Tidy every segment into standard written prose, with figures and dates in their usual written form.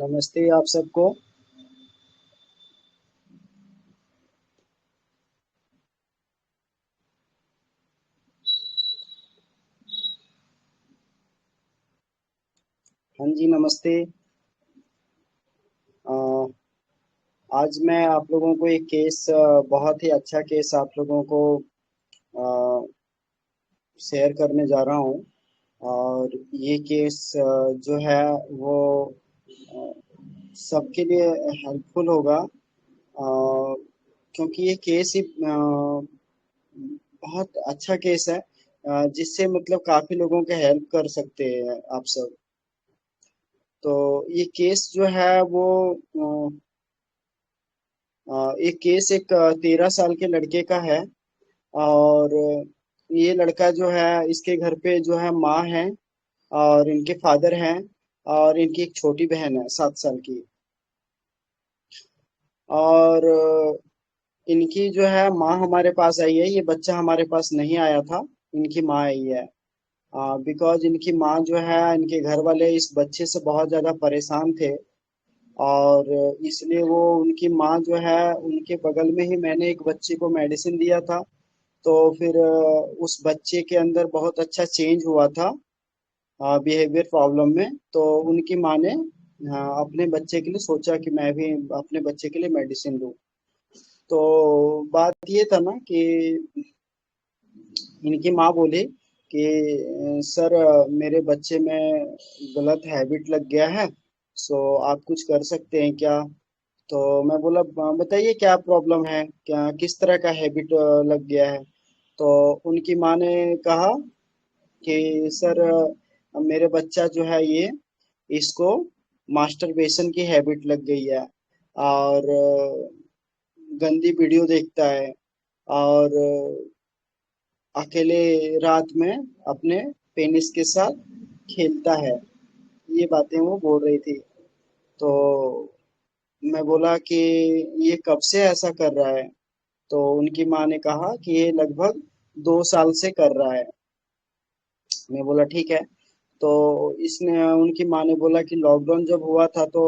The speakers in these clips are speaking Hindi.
नमस्ते आप सबको। हाँ जी, नमस्ते। अ, आज मैं आप लोगों को एक केस, बहुत ही अच्छा केस आप लोगों को शेयर करने जा रहा हूँ। और ये केस जो है वो अ, सबके लिए हेल्पफुल होगा, क्योंकि ये केस ही बहुत अच्छा केस है, जिससे मतलब काफी लोगों के हेल्प कर सकते हैं आप सब। तो ये केस जो है वो एक केस एक 13 साल के लड़के का है। और ये लड़का जो है, इसके घर पे जो है माँ है और इनके फादर हैं, और इनकी एक छोटी बहन है 7 साल की। और इनकी जो है माँ हमारे पास आई है, ये बच्चा हमारे पास नहीं आया था। इनकी माँ आई है, बिकॉज इनकी माँ जो है, इनके घर वाले इस बच्चे से बहुत ज्यादा परेशान थे। और इसलिए वो उनकी माँ जो है, उनके बगल में ही मैंने एक बच्चे को मेडिसिन दिया था। तो फिर उस बच्चे के अंदर बहुत अच्छा चेंज हुआ था बिहेवियर प्रॉब्लम में। तो उनकी माँ ने अपने बच्चे के लिए सोचा कि मैं भी अपने बच्चे के लिए मेडिसिन लूं। तो बात ये था ना कि इनकी माँ बोली कि सर, मेरे बच्चे में गलत हैबिट लग गया है, सो आप कुछ कर सकते हैं क्या? तो मैं बोला, बताइए क्या प्रॉब्लम है, क्या किस तरह का हैबिट लग गया है?" तो उनकी माँ ने कहा कि सर, मेरे बच्चा जो है ये, इसको मास्टरबेशन की हैबिट लग गई है। और गंदी वीडियो देखता है, और अकेले रात में अपने पेनिस के साथ खेलता है। ये बातें वो बोल रही थी। तो मैं बोला कि ये कब से ऐसा कर रहा है? तो उनकी माँ ने कहा कि ये लगभग 2 साल से कर रहा है। मैं बोला ठीक है। तो इसने उनकी माँ ने बोला कि लॉकडाउन जब हुआ था तो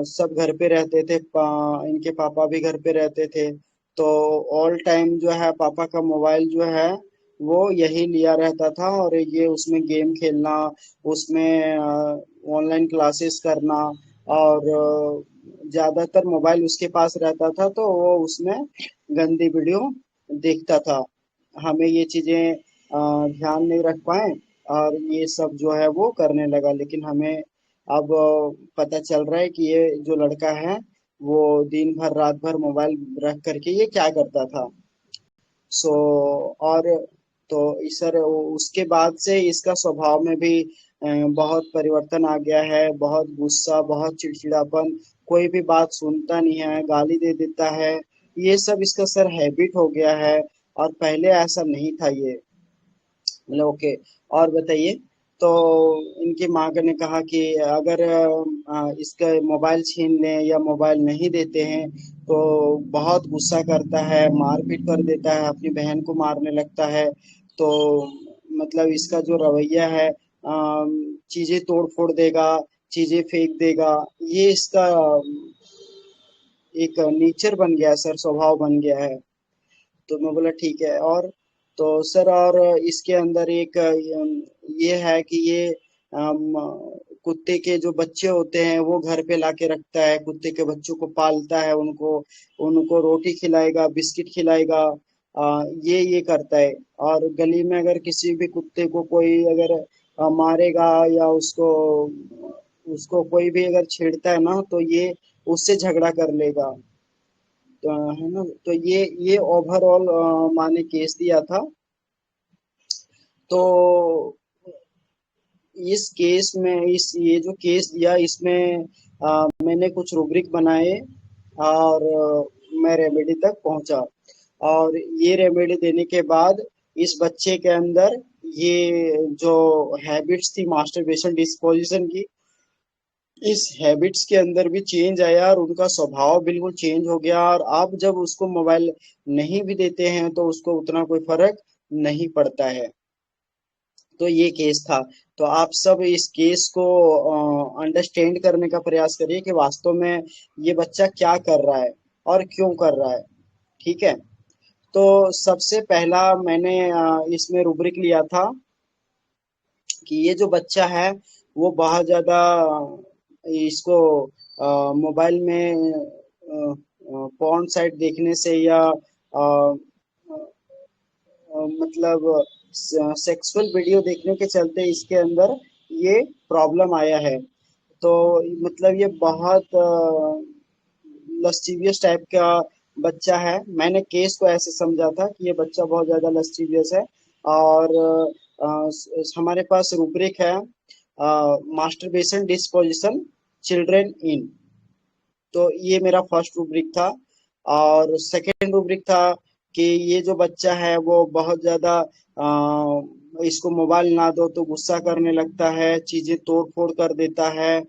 सब घर पे रहते थे, इनके पापा भी घर पे रहते थे। तो ऑल टाइम जो है पापा का मोबाइल जो है वो यही लिया रहता था, और ये उसमें गेम खेलना, उसमें ऑनलाइन क्लासेस करना, और ज्यादातर मोबाइल उसके पास रहता था, तो वो उसमें गंदी वीडियो देखता था। हमें ये चीजें ध्यान नहीं रख पाए, और ये सब जो है वो करने लगा। लेकिन हमें अब पता चल रहा है कि ये जो लड़का है वो दिन भर रात भर मोबाइल रख करके ये क्या करता था। सो और तो इस सर, उसके बाद से इसका स्वभाव में भी बहुत परिवर्तन आ गया है। बहुत गुस्सा, बहुत चिड़चिड़ापन, कोई भी बात सुनता नहीं है, गाली दे देता है। ये सब इसका सर हैबिट हो गया है, और पहले ऐसा नहीं था ये। मतलब ओके। और बताइए। तो इनकी माँ ने कहा कि अगर इसका मोबाइल छीन लें या मोबाइल नहीं देते हैं तो बहुत गुस्सा करता है, मारपीट कर देता है, अपनी बहन को मारने लगता है। तो मतलब इसका जो रवैया है, चीजें तोड़ फोड़ देगा, चीजें फेंक देगा। ये इसका एक नेचर बन गया है सर, स्वभाव बन गया है। तो मैं बोला ठीक है। और तो सर, और इसके अंदर एक ये है कि ये कुत्ते के जो बच्चे होते हैं वो घर पे लाके रखता है, कुत्ते के बच्चों को पालता है, उनको उनको रोटी खिलाएगा, बिस्किट खिलाएगा। ये करता है। और गली में अगर किसी भी कुत्ते को कोई अगर मारेगा, या उसको उसको कोई भी अगर छेड़ता है ना, तो ये उससे झगड़ा कर लेगा। तो है ना, तो ये ओवरऑल माने केस दिया था। तो इस केस में, इस ये जो केस दिया इसमें मैंने कुछ रूब्रिक बनाए, और मैं रेमेडी तक पहुंचा। और ये रेमेडी देने के बाद इस बच्चे के अंदर ये जो हैबिट्स थी मास्टरबेशन डिस्पोजिशन की, इस हैबिट्स के अंदर भी चेंज आया, और उनका स्वभाव बिल्कुल चेंज हो गया। और आप जब उसको मोबाइल नहीं भी देते हैं तो उसको उतना कोई फर्क नहीं पड़ता है। तो ये केस था। तो आप सब इस केस को अंडरस्टैंड करने का प्रयास करिए कि वास्तव में ये बच्चा क्या कर रहा है और क्यों कर रहा है। ठीक है। तो सबसे पहला मैंने इसमें रूब्रिक लिया था कि ये जो बच्चा है वो बहुत ज्यादा इसको मोबाइल में पॉर्न साइट देखने से या मतलब सेक्सुअल वीडियो देखने के चलते इसके अंदर ये प्रॉब्लम आया है। तो मतलब ये बहुत लस्टिवियस टाइप का बच्चा है। मैंने केस को ऐसे समझा था कि ये बच्चा बहुत ज्यादा लस्टिवियस है। और हमारे पास रूब्रिक है मास्टरबेशन डिस्पोजिशन चिल्ड्रन इन। तो ये मेरा फर्स्ट रूब्रिक था। और सेकंड रूब्रिक था कि ये जो बच्चा है वो बहुत ज्यादा इसको मोबाइल ना दो तो गुस्सा करने लगता है, चीजें तोड़ फोड़ कर देता है,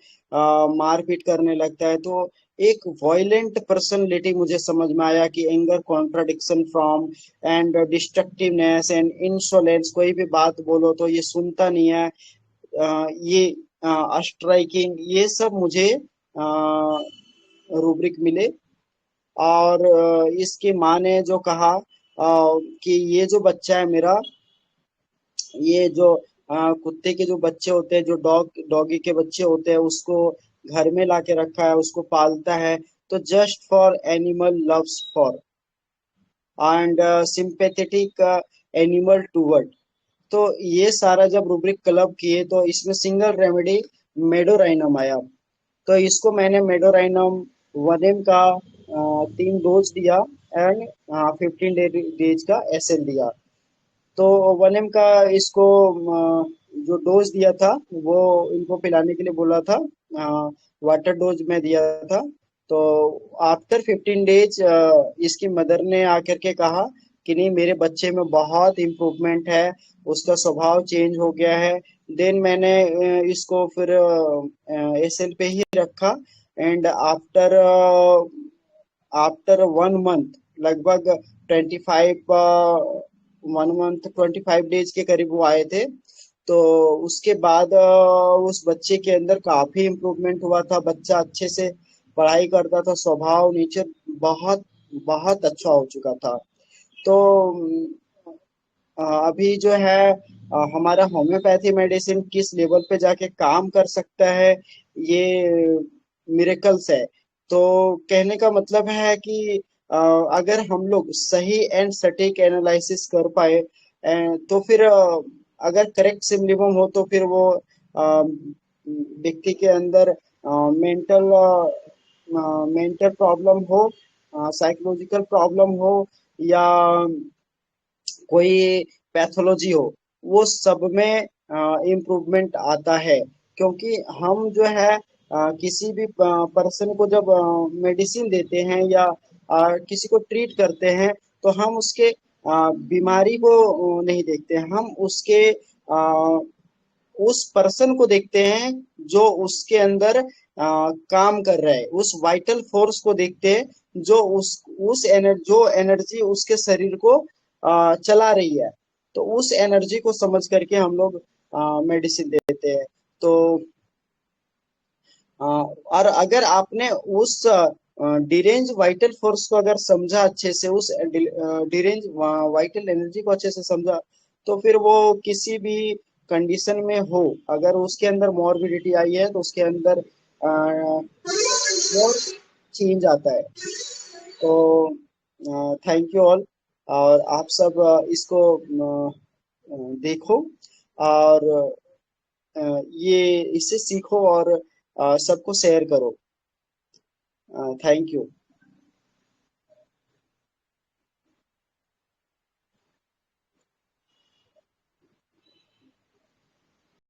मारपीट करने लगता है। तो एक वॉयलेंट पर्सनैलिटी मुझे समझ में आया कि anger contradiction from and डिस्ट्रक्टिवनेस and insolence. कोई भी बात बोलो तो ये सुनता नहीं है। ये स्ट्राइकिंग, ये सब मुझे रूब्रिक मिले। और इसकी माँ ने जो कहा कि ये जो बच्चा है मेरा, ये जो कुत्ते के जो बच्चे होते हैं, जो डॉगी के बच्चे होते हैं, उसको घर में लाके रखा है, उसको पालता है। तो just for animal loves for and sympathetic animal toward. तो ये सारा जब रूब्रिक क्लब किए तो इसमें सिंगल रेमेडी मेडोराइनम आया। तो इसको मैंने मेडोराइनम 1 mg का 3 डोज दिया एंड 15 डेज का एसएल दिया। तो 1 mg का इसको जो डोज दिया था वो इनको पिलाने के लिए बोला था। वाटर डोज में दिया था। तो आफ्टर 15 डेज इसकी मदर ने आकर के कहा कि नहीं, मेरे बच्चे में बहुत इम्प्रूवमेंट है, उसका स्वभाव चेंज हो गया है। देन मैंने इसको फिर एसएल पे ही रखा। एंड आफ्टर आफ्टर 1 मंथ, लगभग 25 1 मंथ 25 डेज के करीब वो आए थे। तो उसके बाद उस बच्चे के अंदर काफी इम्प्रूवमेंट हुआ था। बच्चा अच्छे से पढ़ाई करता था, स्वभाव नेचर बहुत बहुत अच्छा हो चुका था। तो अभी जो है हमारा होम्योपैथी मेडिसिन किस लेवल पे जाके काम कर सकता है, ये मिरेकल्स है। तो कहने का मतलब है कि अगर हम लोग सही एंड सटीक एनालिसिस कर पाए तो फिर अगर करेक्ट सिम्लिमम हो तो फिर वो व्यक्ति के अंदर मेंटल मेंटल प्रॉब्लम हो, साइकोलॉजिकल प्रॉब्लम हो, या कोई पैथोलॉजी हो, वो सब में इम्प्रूवमेंट आता है। क्योंकि हम जो है किसी भी पर्सन को जब मेडिसिन देते हैं या किसी को ट्रीट करते हैं तो हम उसके बीमारी को नहीं देखते हैं, हम उसके उस पर्सन को देखते हैं जो उसके अंदर काम कर रहा है, उस वाइटल फोर्स को देखते हैं जो जो एनर्जी उसके शरीर को चला रही है। तो उस एनर्जी को समझ करके हम लोग मेडिसिन देते हैं। तो और अगर आपने उस डिरेंज वाइटल फोर्स को अगर समझा अच्छे से, उस डिरेंज वाइटल एनर्जी को अच्छे से समझा, तो फिर वो किसी भी कंडीशन में हो, अगर उसके अंदर मॉर्बिडिटी आई है तो उसके अंदर और चेंज आता है। तो थैंक यू ऑल। और आप सब इसको देखो और ये इससे सीखो और सबको शेयर करो। Thank you.